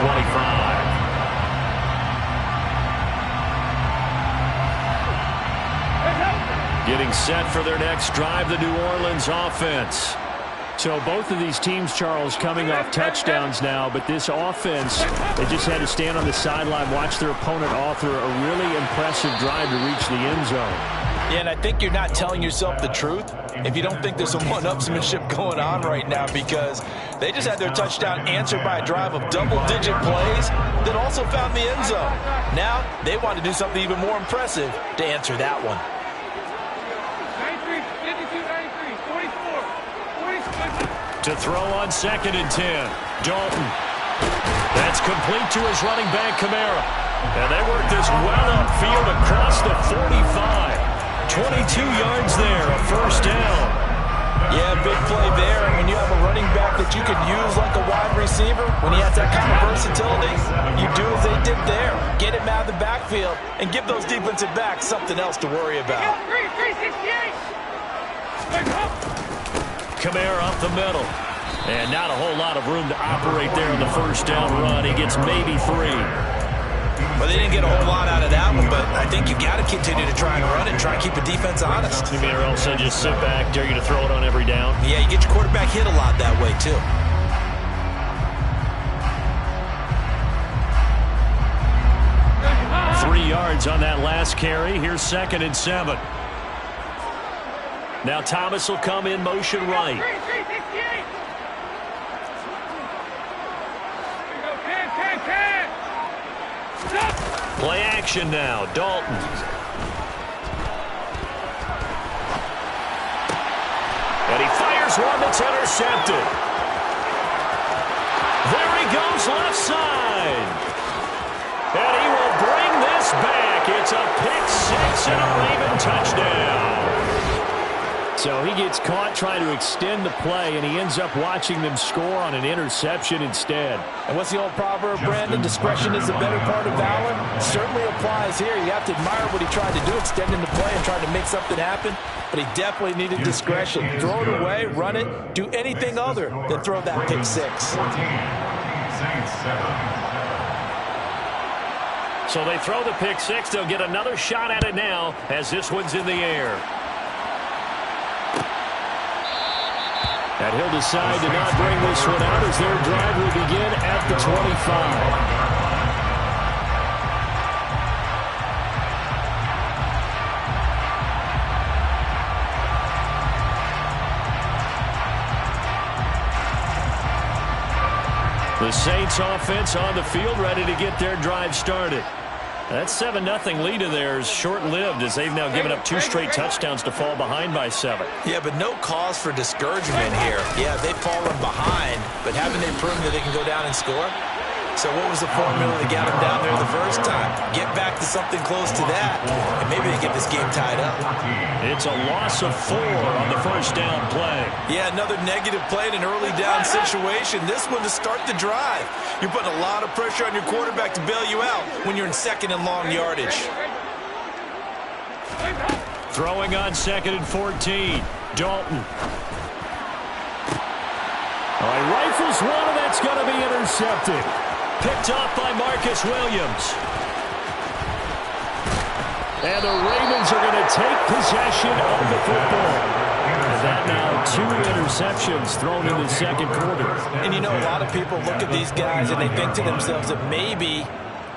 25. Getting set for their next drive, the New Orleans offense. So both of these teams, Charles, coming off touchdowns now, but this offense, they just had to stand on the sideline, watch their opponent author a really impressive drive to reach the end zone. Yeah, and I think you're not telling yourself the truth if you don't think there's some one-upsmanship going on right now, because they just had their touchdown answered by a drive of double-digit plays that also found the end zone. Now they want to do something even more impressive to answer that one. To throw on 2nd and 10. Dalton. That's complete to his running back, Kamara. And they work this well upfield across the 45. 22 yards there, a first down. Yeah, big play there. And when you have a running back that you can use like a wide receiver, when he has that kind of versatility, you do as they did there. Get him out of the backfield and give those defensive backs something else to worry about. Kamara up the middle. And not a whole lot of room to operate there on the first down run. He gets maybe 3. Well, they didn't get a whole lot out of that one, but I think you got to continue to try and run it and try and keep the defense honest. You mean, or else they just sit back, dare you to throw it on every down? Yeah, you get your quarterback hit a lot that way, too. Three yards on that last carry. Here's 2nd and 7. Now Thomas will come in motion right. Play action now. Dalton. And he fires one that's intercepted. There he goes left side. And he will bring this back. It's a pick 6 and a Raven touchdown. So he gets caught trying to extend the play, and he ends up watching them score on an interception instead. And what's the old proverb, Brandon? Discretion is the better part of valor. Certainly applies here. You have to admire what he tried to do, extending the play and trying to make something happen. But he definitely needed discretion. Throw it away, run it, do anything other than throw that pick 6. So they throw the pick 6. They'll get another shot at it now as this one's in the air. And he'll decide to not bring this one out as their drive will begin at the 25. The Saints offense on the field ready to get their drive started. That 7-0 lead of theirs short-lived as they've now given up 2 straight touchdowns to fall behind by 7. Yeah, but no cause for discouragement here. Yeah, they've fallen behind, but haven't they proven that they can go down and score? So what was the formula that got them down there the first time? Get back to something close to that, and maybe they get this game tied up. It's a loss of 4 on the first down play. Yeah, another negative play in an early down situation. This one to start the drive. You're putting a lot of pressure on your quarterback to bail you out when you're in 2nd and long yardage. Throwing on 2nd and 14. Dalton. All right, rifles one, and that's going to be intercepted. Picked off by Marcus Williams. And the Ravens are going to take possession of the football. And that now 2 interceptions thrown in the second quarter. And you know, a lot of people look at these guys and they think to themselves that maybe,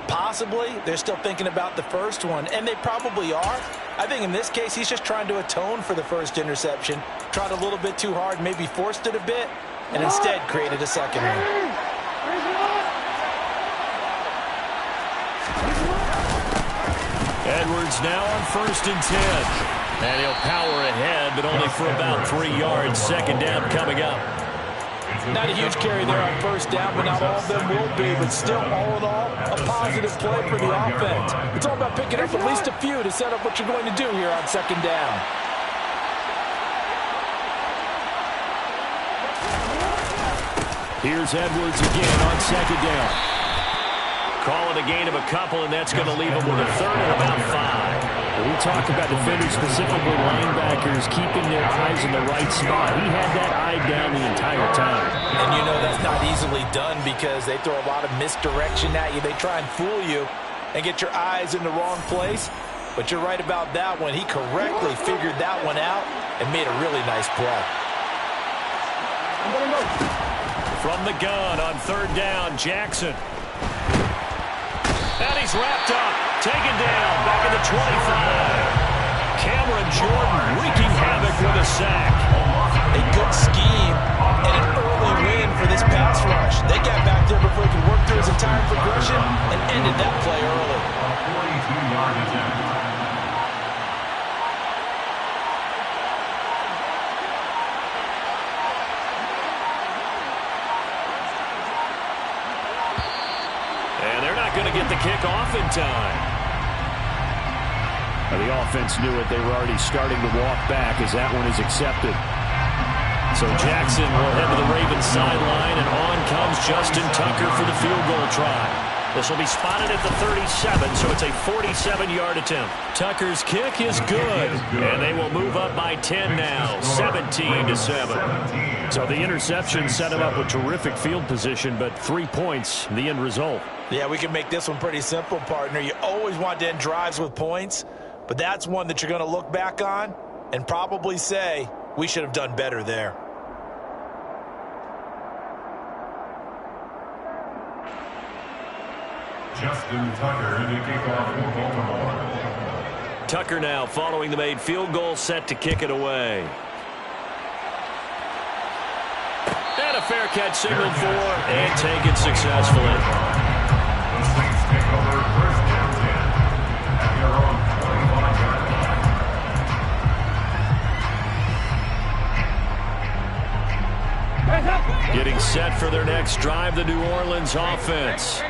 possibly, they're still thinking about the first one. And they probably are. I think in this case, he's just trying to atone for the first interception. Tried a little bit too hard, maybe forced it a bit, and instead created a second one. Edwards now on 1st and 10. And he'll power ahead, but only for about 3 yards. 2nd down coming up. Not a huge carry there on first down, but not all of them will be. But still, all in all, a positive play for the offense. It's all about picking up at least a few to set up what you're going to do here on 2nd down. Here's Edwards again on 2nd down. Call it a gain of a couple, and that's going to leave them with a 3rd and about 5. When we talk about defenders, specifically linebackers, keeping their eyes in the right spot, he had that eye down the entire time. And you know that's not easily done because they throw a lot of misdirection at you. They try and fool you and get your eyes in the wrong place. But you're right about that one. He correctly figured that one out and made a really nice play. From the gun on third down, Jackson. And he's wrapped up. Taken down. Back at the 25. Cameron Jordan wreaking havoc with a sack. A good scheme and an early win for this pass rush. They got back there before he could work through his entire progression and ended that play early. 42-yard attempt. And they're not going to get the kick off in time. The offense knew it. They were already starting to walk back as that one is accepted. So Jackson will head to the Ravens sideline, and on comes Justin Tucker for the field goal try. This will be spotted at the 37, so it's a 47-yard attempt. Tucker's kick is good, and they will move up by 10 now, 17-7. So the interception set him up with terrific field position, but 3 points, the end result. Yeah, we can make this one pretty simple, partner. You always want to end drives with points, but that's one that you're going to look back on and probably say, we should have done better there. Justin Tucker in the kickoff for Baltimore. Tucker now following the made field goal, set to kick it away. And a fair catch signaled for and taken successfully. The Saints take over first down 10 at their own 45-yard line. Getting set for their next drive, the New Orleans offense.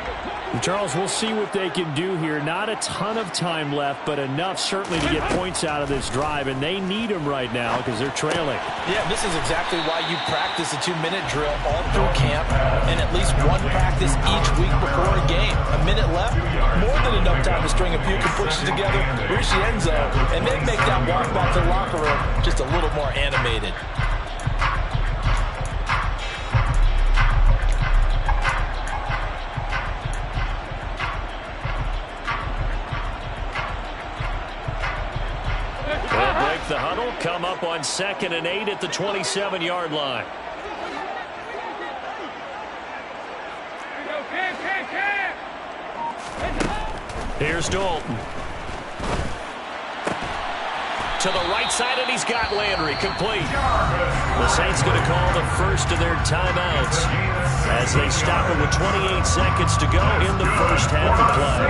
Charles, we'll see what they can do here. Not a ton of time left, but enough certainly to get points out of this drive, and they need them right now because they're trailing. Yeah, this is exactly why you practice a 2-minute drill all through camp and at least one practice each week before a game. A minute left, more than enough time to string a few completions together, reach the end zone, and then make that walk back to the locker room just a little more animated. The huddle come up on 2nd and 8 at the 27-yard line. Here's Dalton. To the right side, and he's got Landry complete. The Saints going to call the first of their timeouts as they stop it with 28 seconds to go in the first half of play.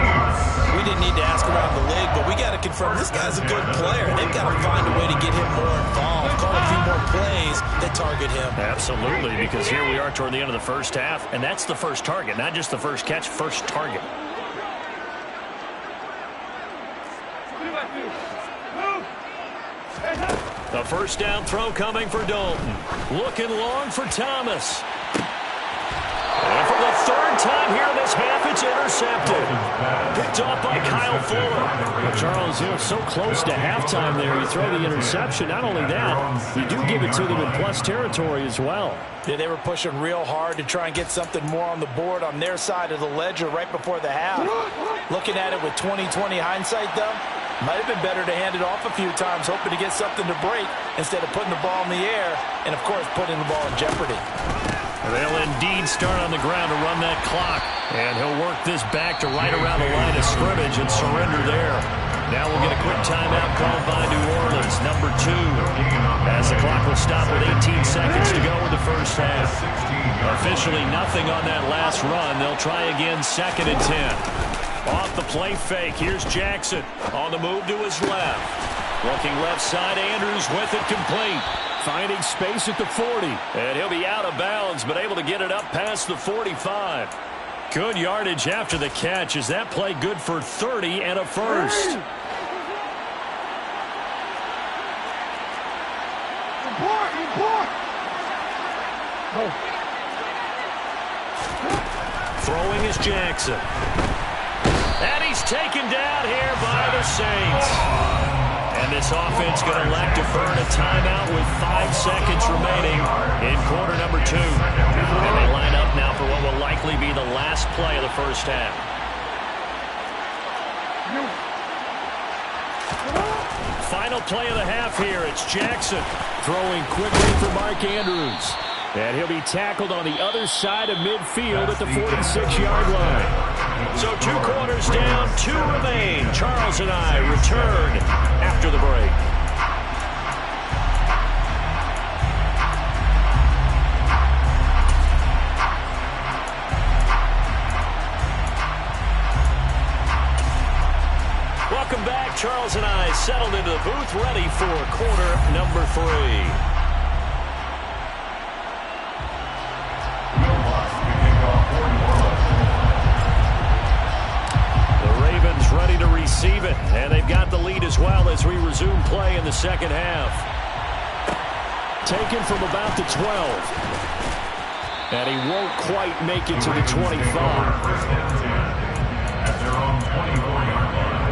We didn't need to ask around the league, but we got to confirm this guy's a good player. They've got to find a way to get him more involved, call a few more plays that target him. Absolutely, because here we are toward the end of the first half, and that's the first target, not just the first catch, first target. The first down throw coming for Dalton. Looking long for Thomas. And for the third time here in this half, it's intercepted. Picked off by Kyle Fuller. Well, Charles, so close to halftime there. You throw the interception. Not only that, you do give it to them in plus territory as well. Yeah, they were pushing real hard to try and get something more on the board on their side of the ledger right before the half. Looking at it with 20/20 hindsight, though, might have been better to hand it off a few times, hoping to get something to break instead of putting the ball in the air and, of course, putting the ball in jeopardy. They'll indeed start on the ground to run that clock. And he'll work this back to right around the line of scrimmage and surrender there. Now we'll get a quick timeout called by New Orleans, number 2. As the clock will stop with 18 seconds to go in the first half. Officially nothing on that last run. They'll try again, 2nd and 10. Off the play fake, here's Jackson. On the move to his left. Looking left side, Andrews with it complete. Finding space at the 40. And he'll be out of bounds, but able to get it up past the 45. Good yardage after the catch. Is that play good for 30 and a first? Throwing is Jackson. And he's taken down here by the Saints. And this offense going to elect to burn a timeout with 5 seconds remaining in quarter number 2. And they line up now for what will likely be the last play of the first half. Final play of the half here. It's Jackson Throwing quickly for Mark Andrews. And he'll be tackled on the other side of midfield at the 46-yard line. So 2 quarters down, 2 remain. Charles and I return after the break. Welcome back. Charles and I settled into the booth, ready for quarter number 3. Ready to receive it, and they've got the lead as well as we resume play in the second half. Taken from about the 12. And he won't quite make it to the 25. At their own 24-yard line.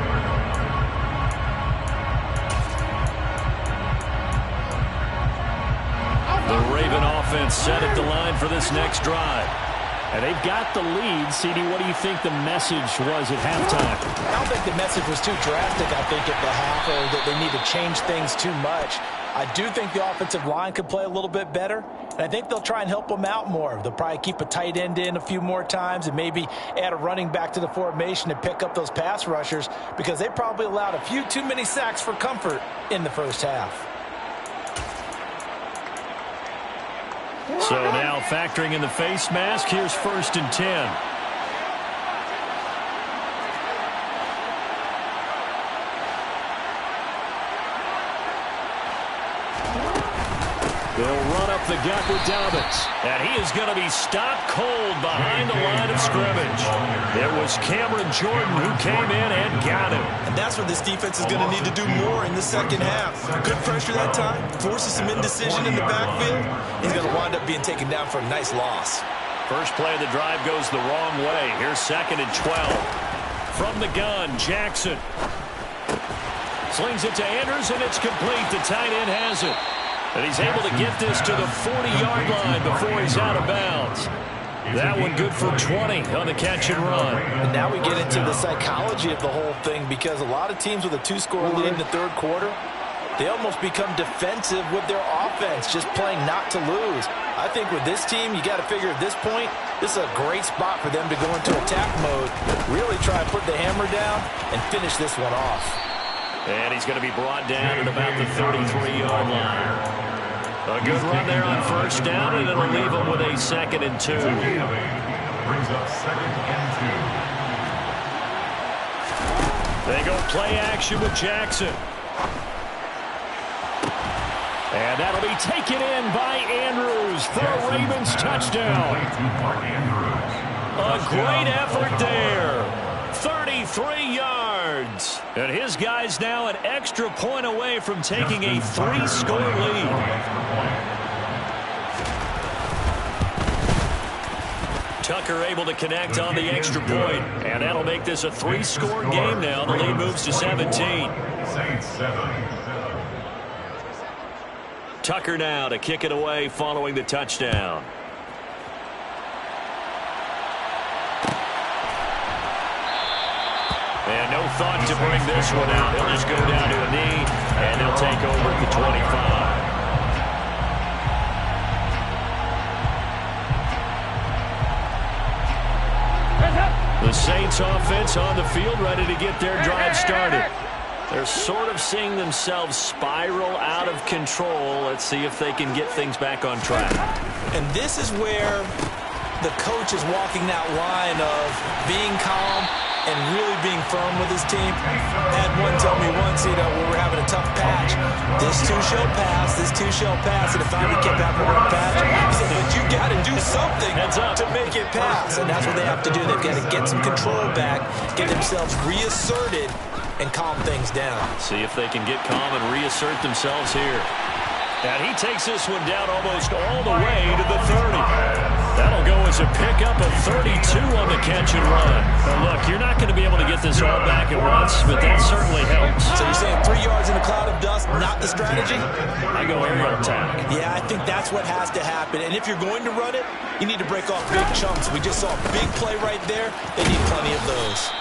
The Raven offense set at the line for this next drive. And they've got the lead. CD, what do you think the message was at halftime? I don't think the message was too drastic, I think, at the half, or that they need to change things too much. I do think the offensive line could play a little bit better, and I think they'll try and help them out more. They'll probably keep a tight end in a few more times and maybe add a running back to the formation to pick up those pass rushers, because they probably allowed a few too many sacks for comfort in the first half. So now factoring in the face mask, here's 1st and 10. They'll run up the gut with Dobbins. And he is going to be stopped cold behind the line of scrimmage. It was Cameron Jordan who came in and got him. And that's what this defense is going to need to do more in the second half. Good pressure that time, forces some indecision in the backfield. He's going to wind up being taken down for a nice loss. First play of the drive goes the wrong way. Here's 2nd and 12. From the gun, Jackson slings it to Andrews, and it's complete. The tight end has it. And he's able to get this to the 40-yard line before he's out of bounds. That one good for 20 on the catch and run. And now we get into the psychology of the whole thing, because a lot of teams with a 2-score lead in the third quarter, they almost become defensive with their offense, just playing not to lose. I think with this team, you got to figure at this point, this is a great spot for them to go into attack mode, really try to put the hammer down and finish this one off. And he's going to be brought down at about the 33-yard line. A good run there on 1st down, and it'll leave him with a 2nd and 2. Brings up 2nd and 2. They go play action with Jackson. And that'll be taken in by Andrews for a Ravens touchdown. A great effort there. 33 yards. And his guy's now an extra point away from taking a 3-score lead. Tucker able to connect on the extra point. And that'll make this a 3-score game now. The lead moves to 17. Saints 7. Tucker now to kick it away following the touchdown. And no thought to bring this one out. He'll just go down to a knee, and he'll take over at the 25. The Saints offense on the field, ready to get their drive started. They're sort of seeing themselves spiral out of control. Let's see if they can get things back on track. And this is where the coach is walking that line of being calm and really being firm with his team. I had one tell me once, when we're having a tough patch, this too shall pass, this too shall pass, and it finally kept having a rough patch. He said, but you got to do something to make it pass, and that's what they have to do. They've got to get some control back, get themselves reasserted, and calm things down. See if they can get calm and reassert themselves here. And he takes this one down almost all the way to the 30. That'll go as a pickup of 32 2 on the catch and run. Now look, you're not going to be able to get this all back at once, but that certainly helps. So you're saying 3 yards in a cloud of dust, not the strategy? I go aerial attack. Yeah, I think that's what has to happen. And if you're going to run it, you need to break off big chunks. We just saw a big play right there. They need plenty of those.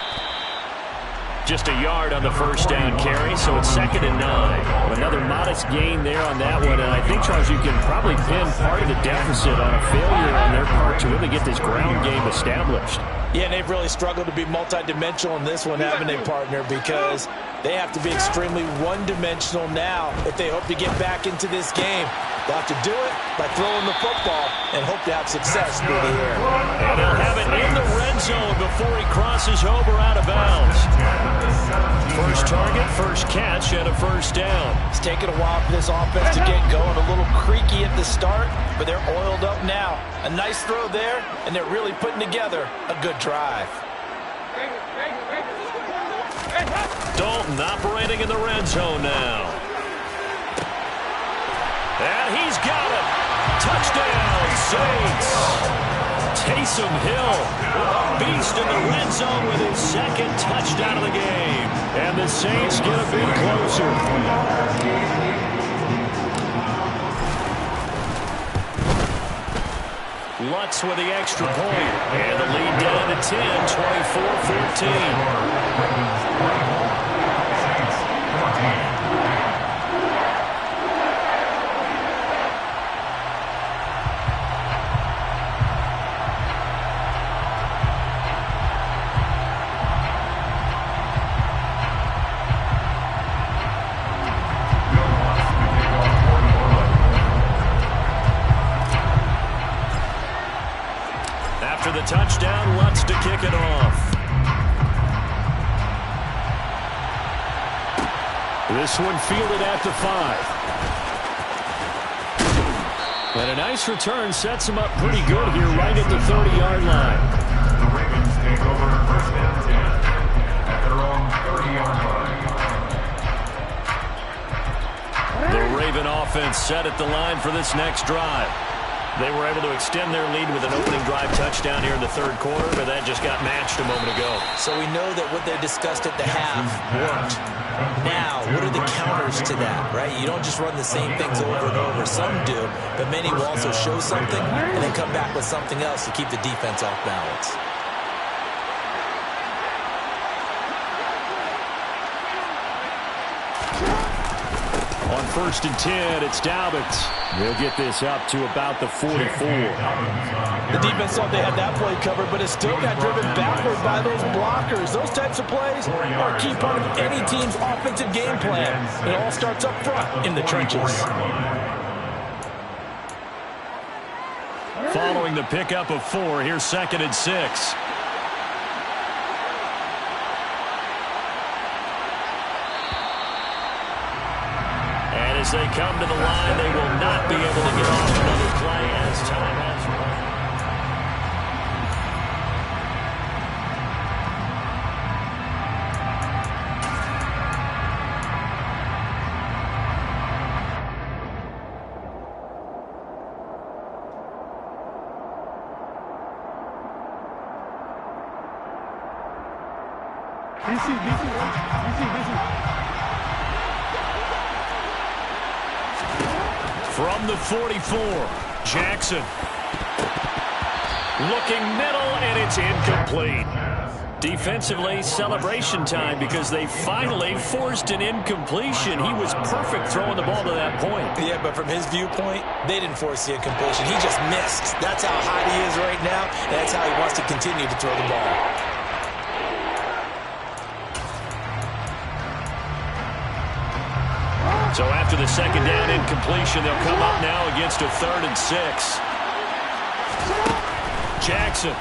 Just a yard on the first down carry, so it's 2nd and 9. Another modest gain there on that one, and I think, Charles, you can probably pin part of the deficit on a failure on their part to really get this ground game established. Yeah, and they've really struggled to be multidimensional in this one, haven't they, partner? Because they have to be extremely one-dimensional now if they hope to get back into this game. They'll have to do it by throwing the football and hope to have success through the air. And he'll have it in the red zone before he crosses over out of bounds. First target, first catch, and a first down. It's taken a while for this offense to get going. A little creaky at the start, but they're oiled up now. A nice throw there, and they're really putting together a good drive. Dalton operating in the red zone now. And he's got it. Touchdown, Saints. Taysom Hill, beast in the red zone with his 2nd touchdown of the game. And the Saints get a bit closer. Lutz with the extra point. And the lead down to 10, 24-14. After the touchdown, Lutz to kick it off. This one fielded at the 5. And a nice return sets him up pretty good here right at the 30-yard line. The Ravens take over 1st and 10 at their own 30-yard line. The Raven offense set at the line for this next drive. They were able to extend their lead with an opening drive touchdown here in the 3rd quarter, but that just got matched a moment ago. So we know that what they discussed at the half worked. Now, what are the counters to that, right? You don't just run the same things over and over. Some do, but many will also show something and then come back with something else to keep the defense off balance. On 1st and 10, it's Dobbins. They'll get this up to about the 44. The defense thought they had that play covered, but it still got driven backward by those blockers. Those types of plays are a key part of any team's offensive game plan. It all starts up front in the trenches. Following the pickup of 4, here's 2nd and 6. As they come to the line, they will not be able to get off another play as time has run. From the 44, Jackson. Looking middle, and it's incomplete. Defensively, celebration time because they finally forced an incompletion. He was perfect throwing the ball to that point. Yeah, but from his viewpoint, they didn't force the incompletion. He just missed. That's how hot he is right now, and that's how he wants to continue to throw the ball. So after the 2nd down incompletion, they'll come up now against a 3rd and 6. Jackson.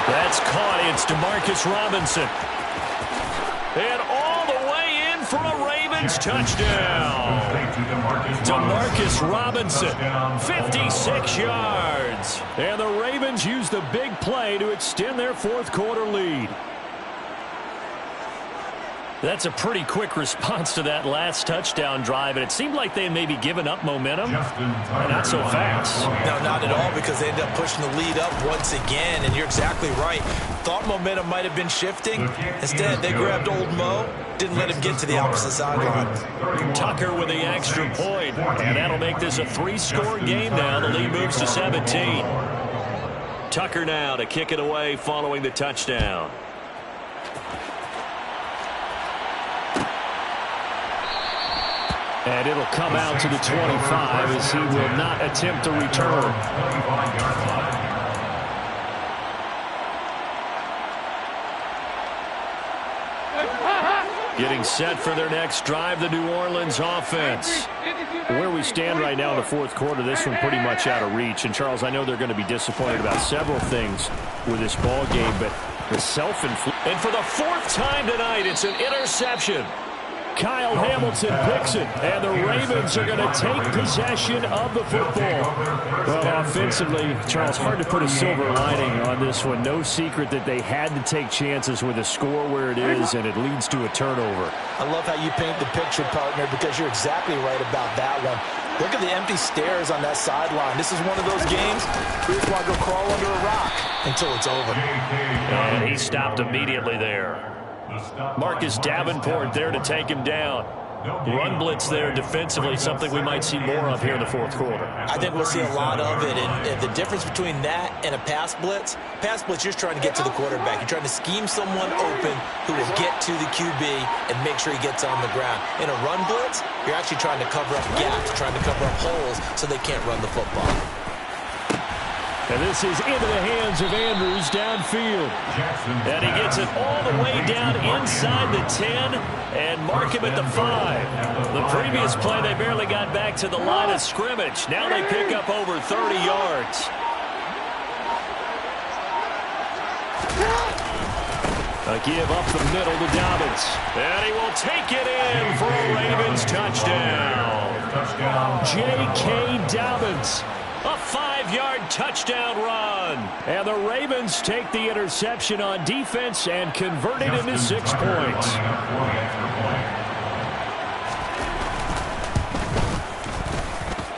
That's caught. It's Demarcus Robinson. And all the way in for a Ravens touchdown. Demarcus Robinson, 56 yards. And the Ravens use the big play to extend their 4th quarter lead. That's a pretty quick response to that last touchdown drive, and it seemed like they had maybe given up momentum, and not so fast. No, not at all, because they ended up pushing the lead up once again, and you're exactly right. Thought momentum might have been shifting. Instead, they grabbed old Mo, didn't let him get to the opposite sideline. Tucker with the extra point, and that'll make this a 3-score game now. The lead moves to 17. Tucker now to kick it away following the touchdown. And it'll come out to the 25 as he will not attempt to return. Getting set for their next drive, the New Orleans offense. Where we stand right now in the fourth quarter, this one pretty much out of reach. And, Charles, I know they're going to be disappointed about several things with this ball game, but the self-inflicted. And for the 4th time tonight, it's an interception. Kyle Hamilton picks it, and the Ravens are going to take possession of the football. Well, offensively, Charles, hard to put a silver lining on this one. No secret that they had to take chances with a score where it is, and it leads to a turnover. I love how you paint the picture, partner, because you're exactly right about that one. Look at the empty stairs on that sideline. This is one of those games where you just want to go crawl under a rock until it's over. And he stopped immediately there. Marcus Davenport there to take him down. Run blitz there defensively, something we might see more of here in the fourth quarter. I think we'll see a lot of it, and the difference between that and a pass blitz, you're just trying to get to the quarterback. You're trying to scheme someone open who will get to the QB and make sure he gets on the ground. In a run blitz, you're actually trying to cover up gaps, trying to cover up holes so they can't run the football. And this is into the hands of Andrews downfield. And he gets it all the way down inside the 10 and mark him at the 5. The previous play, they barely got back to the line of scrimmage. Now they pick up over 30 yards. A give up the middle to Dobbins. And he will take it in for a Ravens touchdown. J.K. Dobbins. A 5-yard touchdown run. And the Ravens take the interception on defense and convert it into 6 points.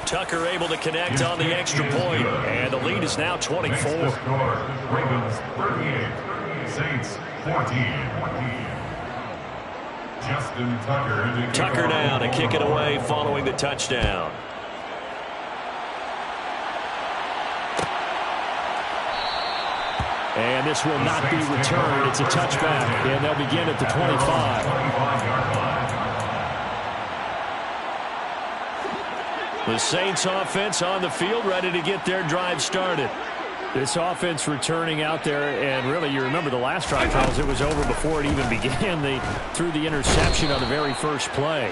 Tucker able to connect on the extra point. And the lead is now 24. Ravens 38, Saints 14. Justin Tucker. Tucker now to kick it away following the touchdown. And this will not be returned. It's a touchback, and they'll begin at the 25. The Saints offense on the field, ready to get their drive started. This offense returning out there, and really, you remember the last drive, Charles, it was over before it even began. They threw the interception on the very first play.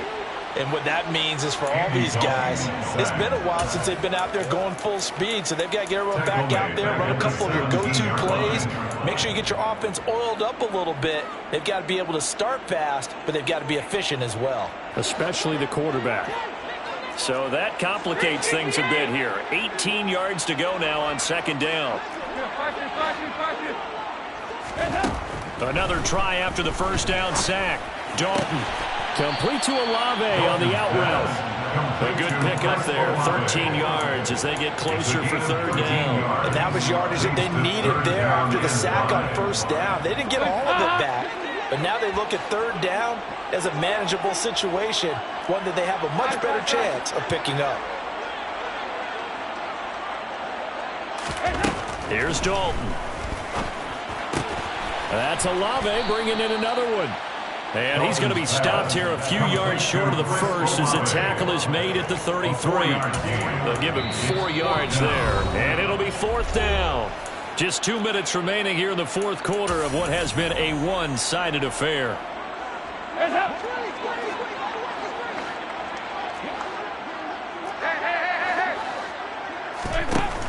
And what that means is for all these guys, it's been a while since they've been out there going full speed, so they've got to get everyone back out there, run a couple of your go-to plays, make sure you get your offense oiled up a little bit. They've got to be able to start fast, but they've got to be efficient as well. Especially the quarterback. So that complicates things a bit here. 18 yards to go now on second down. Another try after the first down sack. Dalton. Complete to Olave on the out route. A good pickup there, 13 yards as they get closer for third down. And that was yardage that they needed there after the sack on first down. They didn't get all of it back, but now they look at third down as a manageable situation, one that they have a much better chance of picking up. Here's Dalton. That's Olave bringing in another one. And he's going to be stopped here a few yards short of the first as the tackle is made at the 33. They'll give him 4 yards there, and it'll be fourth down. Just 2 minutes remaining here in the fourth quarter of what has been a one-sided affair.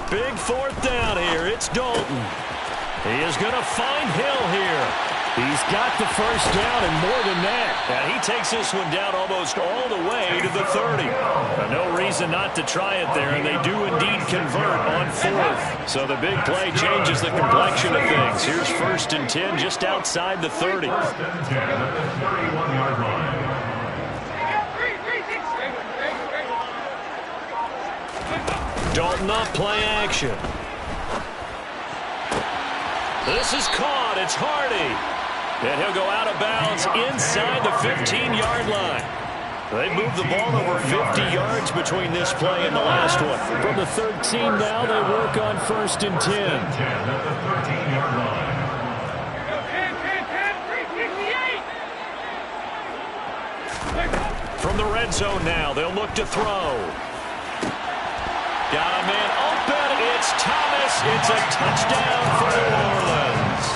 Big fourth down here. It's Dalton. He is going to find Hill here. He's got the first down and more than that. And he takes this one down almost all the way to the 30. No reason not to try it there, and they do indeed convert on fourth. So the big play changes the complexion of things. Here's 1st and 10 just outside the 30. 1st and 10 at the 31-yard line. Dalton up, play action. This is caught. It's Hardy. And he'll go out of bounds inside the 15-yard line. They moved the ball over 50 yards between this play and the last one. From the 13 now, they work on 1st and 10. At the 13-yard line. From the red zone now, they'll look to throw. Got a man open. It's Thomas. It's a touchdown for New Orleans.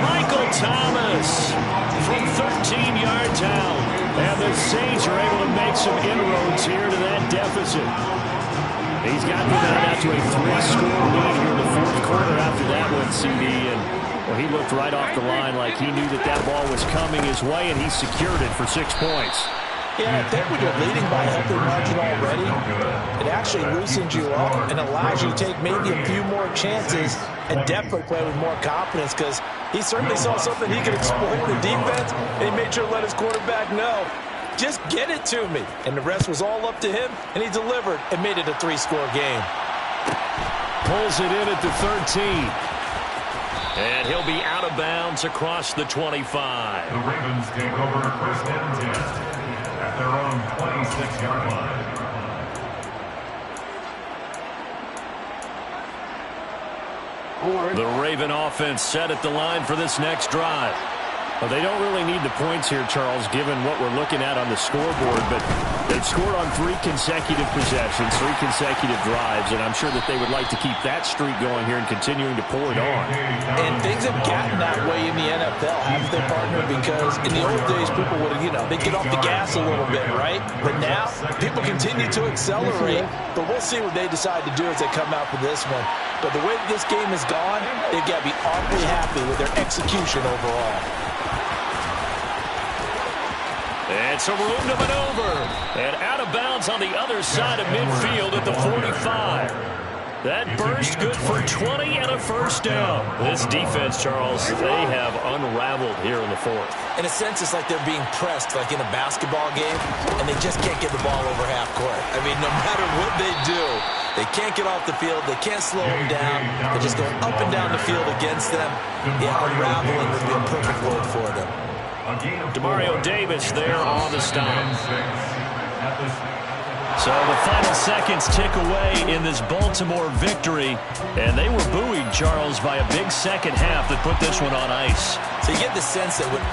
Michael Thomas from 13 yards out. And the Saints are able to make some inroads here to that deficit. He's got them out to a 3-score lead here in the 4th quarter after that one, CD. And well, he looked right off the line like he knew that ball was coming his way, and he secured it for 6 points. Yeah, I think when you're leading by a healthy margin already, it actually loosens you up and allows you to take maybe a few more chances and definitely play with more confidence, because he certainly saw something he could exploit in the defense, and he made sure to let his quarterback know, just get it to me. And the rest was all up to him, and he delivered and made it a 3-score game. Pulls it in at the 13. And he'll be out of bounds across the 25. The Ravens take over 1st and 10 at their own 26-yard line. The Raven offense set at the line for this next drive. Well, they don't really need the points here, Charles, given what we're looking at on the scoreboard, but they've scored on 3 consecutive possessions, 3 consecutive drives, and I'm sure that they would like to keep that streak going here and continuing to pull it on. And things have gotten that way in the NFL, haven't they, partner? Because in the old days, people would, they'd get off the gas a little bit, right? But now, people continue to accelerate, but we'll see what they decide to do as they come out for this one. But the way that this game has gone, they've got to be awfully happy with their execution overall. It's a room to maneuver. And out of bounds on the other side of midfield at the 45. That burst good for 20 and a 1st down. This defense, Charles, they have unraveled here in the 4th. In a sense, it's like they're being pressed like in a basketball game, and they just can't get the ball over half court. I mean, no matter what they do, they can't get off the field. They can't slow them down. They're just going up and down the field against them. Yeah, unraveling would be a perfect word for them. Demario Davis there on the stop. So the final seconds tick away in this Baltimore victory. And they were buoyed, Charles, by a big second half that put this one on ice. So you get the sense that with